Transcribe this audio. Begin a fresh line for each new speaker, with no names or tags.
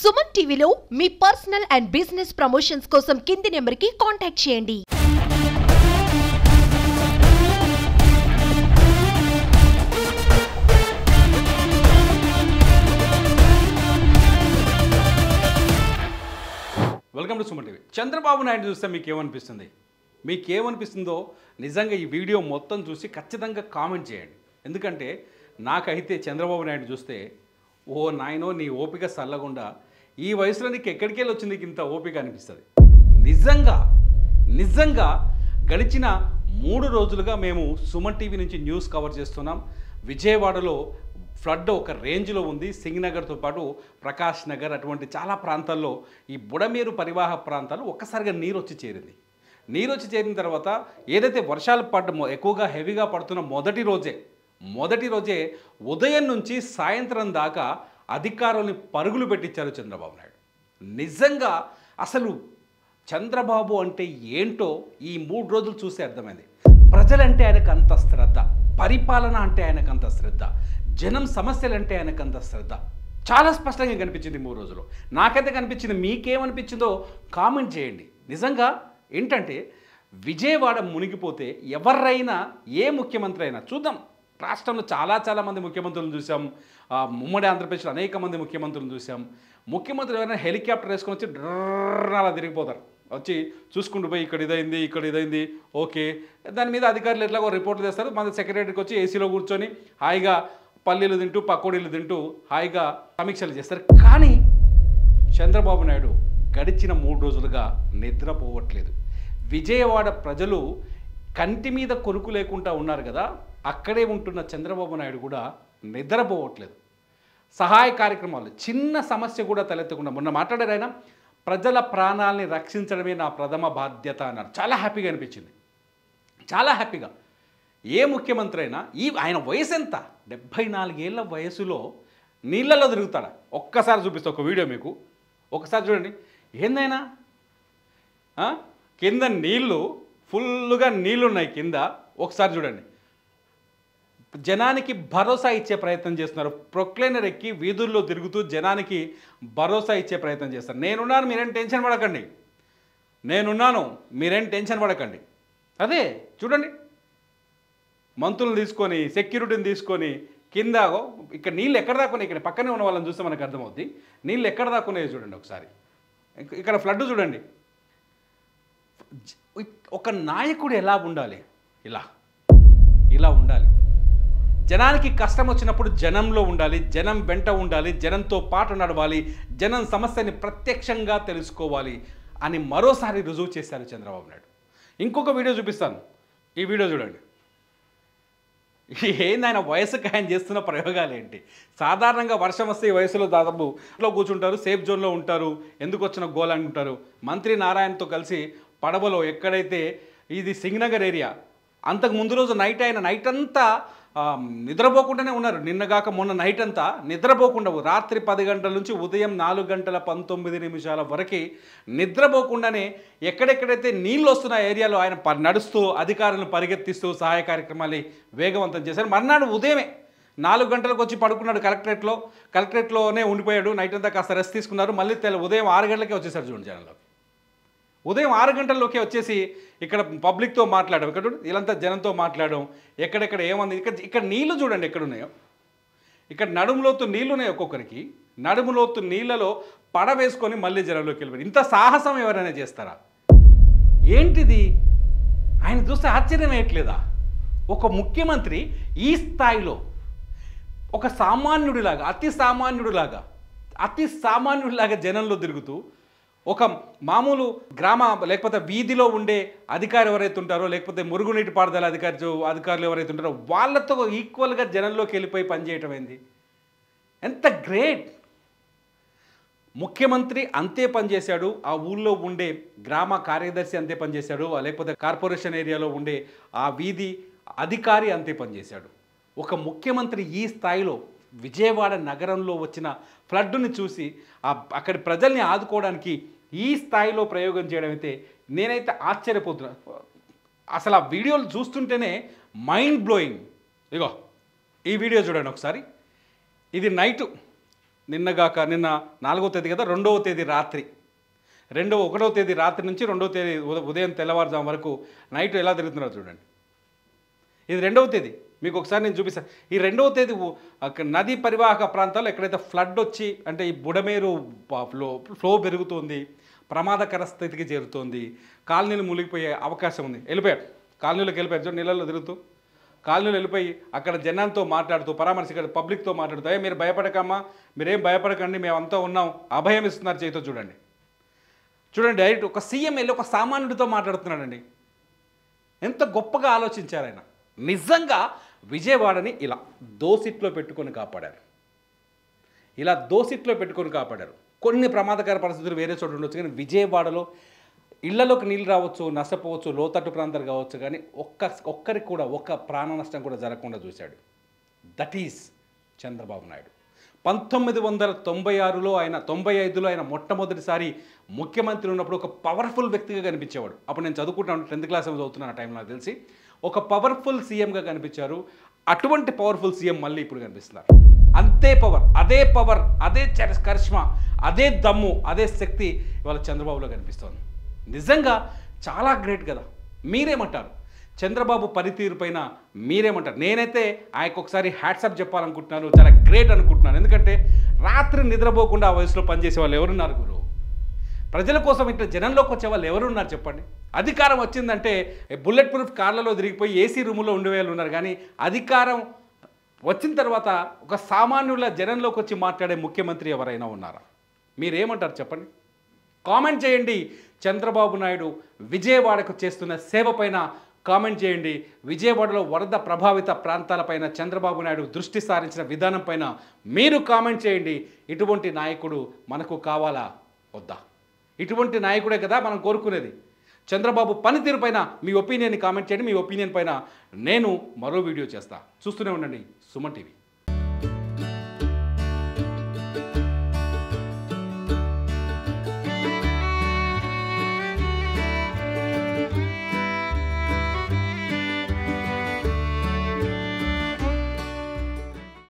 సుమన్ టీవీలో మీ personal and business promotions కోసం కింది నెంబర్కి కాంటాక్ట్ చేయండి.
Welcome to Suman TV. Chandrababu Naidu చూస్తే మీకేమనిపిస్తుంది? మీకేమనిపిస్తుందో నిజంగా ఈ వీడియో మొత్తం చూసి ఖచ్చితంగా కామెంట్ చేయండి. ఎందుకంటే నాకైతే చంద్రబాబు నాయుడు చూస్తే ఓ నాయనో నీ ఓపిక సల్లగుండా ఈ వయసులో నీకు ఎక్కడికి వెళ్ళి వచ్చింది ఇంత ఓపిక అనిపిస్తుంది. నిజంగా గడిచిన 3 రోజులుగా మేము సుమన్ టీవీ నుంచి న్యూస్ కవర్ చేస్తున్నాం. విజయవాడలో ఫ్లడ్ ఒక రేంజ్లో ఉంది. సింగనగర్తో పాటు ప్రకాష్ నగర్ అటువంటి చాలా ప్రాంతాల్లో ఈ బుడమేరు పరివాహక ప్రాంతాలు ఒక్కసారిగా నీరు వచ్చి చేరింది. నీరు వచ్చి చేరిన తర్వాత ఏదైతే వర్షాలు ఎక్కువగా హెవీగా పడుతున్న మొదటి రోజే ఉదయం నుంచి సాయంత్రం దాకా అధికారుల్ని పరుగులు పెట్టించారు చంద్రబాబు నాయుడు. నిజంగా అసలు చంద్రబాబు అంటే ఏంటో ఈ 3 రోజులు చూస్తే అర్థమైంది. ప్రజలంటే ఆయనకు అంత శ్రద్ధ, పరిపాలన అంటే ఆయనకు అంత శ్రద్ధ, జనం సమస్యలంటే ఆయనకు అంత శ్రద్ధ చాలా స్పష్టంగా కనిపించింది 3 రోజులు. నాకైతే కనిపించింది. మీకేమనిపించిందో కామెంట్ చేయండి. నిజంగా ఏంటంటే విజయవాడ మునిగిపోతే ఎవరైనా ఏ ముఖ్యమంత్రి అయినా చూద్దాం. రాష్ట్రంలో చాలా మంది ముఖ్యమంత్రులను చూసాం. ఉమ్మడి ఆంధ్రప్రదేశ్లో అనేక మంది ముఖ్యమంత్రులను చూసాం. ముఖ్యమంత్రులు ఎవరైనా హెలికాప్టర్ వేసుకొని వచ్చి డ్రర్ అలా తిరిగిపోతారు. వచ్చి చూసుకుంటూ పోయి ఇక్కడ ఇదైంది ఓకే, దాని మీద అధికారులు ఎట్లాగో రిపోర్ట్లు చేస్తారు. మన సెక్రటరీకి వచ్చి ఏసీలో కూర్చొని హాయిగా పల్లీలు తింటూ పకోడీలు తింటూ హాయిగా సమీక్షలు చేస్తారు. కానీ చంద్రబాబు నాయుడు గడిచిన 3 రోజులుగా నిద్రపోవట్లేదు. విజయవాడ ప్రజలు కంటి మీద కొనుక్కు లేకుండా ఉన్నారు కదా, అక్కడే ఉంటున్న చంద్రబాబు నాయుడు కూడా నిద్రపోవట్లేదు. సహాయ కార్యక్రమాలు చిన్న సమస్య కూడా తలెత్తకుండా మొన్న మాట్లాడారు ఆయన. ప్రజల ప్రాణాలని రక్షించడమే నా ప్రథమ బాధ్యత అన్నారు. చాలా హ్యాపీగా అనిపించింది. చాలా హ్యాపీగా. ఏ ముఖ్యమంత్రి అయినా ఆయన వయసు ఎంత? 74 ఏళ్ల వయసులో నీళ్ళలో తిరుగుతాడా? ఒక్కసారి చూపిస్తా ఒక వీడియో మీకు. ఒకసారి చూడండి. ఏందైనా కింద నీళ్ళు ఫుల్గా నీళ్ళున్నాయి కింద. ఒకసారి చూడండి. జనానికి భరోసా ఇచ్చే ప్రయత్నం చేస్తున్నారు. ప్రొక్లైనర్ ఎక్కి వీధుల్లో తిరుగుతూ జనానికి భరోసా ఇచ్చే ప్రయత్నం చేస్తారు. నేనున్నాను, మీరేం టెన్షన్ పడకండి. అదే చూడండి. మంత్రులను తీసుకొని సెక్యూరిటీని తీసుకొని కింద ఇక్కడ నీళ్ళు ఎక్కడ దాక్కున్నాయి. ఇక్కడ పక్కనే ఉన్న వాళ్ళని చూస్తే మనకు అర్థమవుద్ది. నీళ్ళు ఎక్కడ దాక్కున్నాయో చూడండి ఒకసారి. ఇక్కడ ఫ్లడ్ చూడండి. ఒక నాయకుడు ఎలా ఉండాలి? ఇలా ఉండాలి. జనానికి కష్టం వచ్చినప్పుడు జనంలో ఉండాలి, జనం వెంట ఉండాలి, జనంతో పాటు నడవాలి, జనం సమస్యని ప్రత్యక్షంగా తెలుసుకోవాలి అని మరోసారి రుజువు చేశారు చంద్రబాబు నాయుడు. ఇంకొక వీడియో చూపిస్తాను. ఈ వీడియో చూడండి. ఏంది ఆయన వయసుకి ఆయన చేస్తున్న ప్రయోగాలు ఏంటి? సాధారణంగా వర్షం వస్తే ఈ వయసులో దాదాపు ఇంట్లో కూర్చుంటారు, సేఫ్ జోన్లో ఉంటారు, ఎందుకు వచ్చిన గోల్ అంటారు. మంత్రి నారాయణతో కలిసి పడవలో ఎక్కడైతే ఇది సింగనగర్ ఏరియా, అంతకు ముందు రోజు నైట్ అంతా నిద్రపోకుండానే ఉన్నారు. నిన్నగాక మొన్న నైట్ అంతా నిద్రపోకుండా రాత్రి 10 గంటల నుంచి ఉదయం 4:19 వరకు నిద్రపోకుండానే ఎక్కడెక్కడైతే నీళ్ళు వస్తున్న ఏరియాలో ఆయన నడుస్తూ అధికారులను పరిగెత్తిస్తూ సహాయ కార్యక్రమాలు వేగవంతం చేశారు. మర్నాడు ఉదయమే 4 గంటలకు వచ్చి పడుకున్నాడు కలెక్టరేట్లోనే ఉండిపోయాడు. నైట్ అంతా కాస్త రెస్ట్ తీసుకున్నారు. మళ్ళీ ఉదయం 6 గంటలకే వచ్చేసారు చూడండి జనంలో. ఉదయం 6 గంటల్లోకి వచ్చేసి ఇక్కడ పబ్లిక్తో మాట్లాడడం, ఇక్కడ వీళ్ళంతా జనంతో మాట్లాడడం, ఎక్కడెక్కడ ఏమంది. ఇక్కడ నీళ్లు చూడండి ఎక్కడున్నాయో. ఇక్కడ నడుములోతు నీళ్లున్నాయి. ఒక్కొక్కరికి నడుములోతు నీళ్ళలో పడవేసుకొని మళ్ళీ జనంలోకి వెళ్ళిపోయి. ఇంత సాహసం ఎవరైనా చేస్తారా? ఏంటిది? ఆయన చూస్తే ఆశ్చర్యం వేయట్లేదా? ఒక ముఖ్యమంత్రి ఈ స్థాయిలో ఒక సామాన్యుడిలాగా అతి సామాన్యుడిలాగా జనంలో తిరుగుతూ ఒక మామూలు గ్రామ లేకపోతే వీధిలో ఉండే అధికారి ఎవరైతే ఉంటారో, లేకపోతే మురుగునీటి పారుదల అధికారులు ఎవరైతే ఉంటారో వాళ్ళతో ఈక్వల్గా జనంలోకి వెళ్ళిపోయి పనిచేయటం ఏంది? ఎంత గ్రేట్! ముఖ్యమంత్రి అంతే పనిచేశాడు. ఆ ఊళ్ళో ఉండే గ్రామ కార్యదర్శి అంతే పనిచేశాడు. లేకపోతే కార్పొరేషన్ ఏరియాలో ఉండే ఆ వీధి అధికారి అంతే పనిచేశాడు. ఒక ముఖ్యమంత్రి ఈ స్థాయిలో విజయవాడ నగరంలో వచ్చిన ఫ్లడ్ని చూసి అక్కడి ప్రజల్ని ఆదుకోవడానికి ఈ స్థాయిలో ప్రయోగం చేయడం అయితే నేనైతే ఆశ్చర్యపోతున్నాను. అసలు ఆ వీడియోలు చూస్తుంటేనే మైండ్ బ్లోయింగ్. ఇగో ఈ వీడియో చూడండి ఒకసారి. ఇది నిన్న 4వ తేదీ కదా, 2వ తేదీ రాత్రి 1వ తేదీ రాత్రి నుంచి 2వ తేదీ ఉదయం తెల్లవారుజాము వరకు నైట్ ఎలా తిరుగుతున్నారో చూడండి. ఇది 2వ తేదీ, మీకు ఒకసారి నేను చూపిస్తాను. ఈ 2వ తేదీ నదీ పరివాహక ప్రాంతాల్లో ఎక్కడైతే ఫ్లడ్ వచ్చి అంటే ఈ బుడమేరు ఫ్లో పెరుగుతుంది, ప్రమాదకర స్థితికి చేరుతోంది, కాలనీలు మునిగిపోయే అవకాశం ఉంది. వెళ్ళిపోయారు, కాలనీలోకి వెళ్ళిపోయారు. చూడండి, నీళ్ళల్లో తిరుగుతూ కాలనీలు వెళ్ళిపోయి అక్కడ జనంతో మాట్లాడుతూ పరామర్శ పబ్లిక్తో మాట్లాడుతూ, మీరు భయపడకమ్మా, మీరేం భయపడకండి, మేమంతా ఉన్నాం, అభయం ఇస్తున్నారు చేతితో. చూడండి డైరెక్ట్ ఒక సీఎం వెళ్ళి ఒక సామాన్యుడితో మాట్లాడుతున్నాడండి. ఎంత గొప్పగా ఆలోచించారు ఆయన. నిజంగా విజయవాడని ఇలా దోసిట్లో పెట్టుకొని కాపాడారు. కొన్ని ప్రమాదకర పరిస్థితులు వేరే చోట ఉండొచ్చు, కానీ విజయవాడలో ఇళ్లలోకి నీళ్ళు రావచ్చు, నష్టపోవచ్చు, లోతట్టు ప్రాంతాలు కావచ్చు, కానీ ఒక్కరికి కూడా ఒక్క ప్రాణ నష్టం కూడా జరగకుండా చూశాడు. That is Chandrababu Naidu. 1996లో ఆయన 95లో ఆయన మొట్టమొదటిసారి ముఖ్యమంత్రి ఉన్నప్పుడు ఒక పవర్ఫుల్ వ్యక్తిగా కనిపించేవాడు. అప్పుడు నేను చదువుకుంటాను, 10th క్లాస్ చదువుతున్నాను ఆ టైంలో నాకు తెలిసి. ఒక పవర్ఫుల్ సీఎంగా కనిపించారు. అటువంటి పవర్ఫుల్ సీఎం మళ్ళీ ఇప్పుడు కనిపిస్తున్నారు. అంతే పవర్, అదే కరిష్మా, అదే దమ్ము, అదే శక్తి ఇవాళ చంద్రబాబులో కనిపిస్తోంది. నిజంగా చాలా గ్రేట్ కదా. మీరేమంటారు? చంద్రబాబు పనితీరు పైన మీరేమంటారు? నేనైతే ఆయనకు ఒకసారి హ్యాట్సప్ చెప్పాలనుకుంటున్నాను, చాలా గ్రేట్ అనుకుంటున్నాను. ఎందుకంటే రాత్రి నిద్రపోకుండా ఆ వయసులో పనిచేసే వాళ్ళు ఎవరున్నారు గురు? ప్రజల కోసం ఇట్లా జనంలోకి వచ్చే వాళ్ళు ఎవరున్నారు చెప్పండి? అధికారం వచ్చిందంటే బుల్లెట్ ప్రూఫ్ కార్లలో తిరిగిపోయి ఏసీ రూములో ఉండేవాళ్ళు ఉన్నారు, కానీ అధికారం వచ్చిన తర్వాత ఒక సామాన్యుల జనంలోకి వచ్చి మాట్లాడే ముఖ్యమంత్రి ఎవరైనా ఉన్నారా? మీరేమంటారు చెప్పండి? కామెంట్ చేయండి. చంద్రబాబు నాయుడు విజయవాడకు చేస్తున్న సేవ పైన కామెంట్ చేయండి. విజయవాడలో వరద ప్రభావిత ప్రాంతాలపైన చంద్రబాబు నాయుడు దృష్టి సారించిన విధానం పైన మీరు కామెంట్ చేయండి. ఇటువంటి నాయకుడు మనకు కావాలా వద్దా? ఇటువంటి నాయకుడే కదా మనం కోరుకునేది. చంద్రబాబు పనితీరు పైన మీ ఒపీనియన్ని కామెంట్ చేయండి. మీ ఒపీనియన్ పైన నేను మరో వీడియో చేస్తా. చూస్తూనే ఉండండి సుమన్ టీవీ.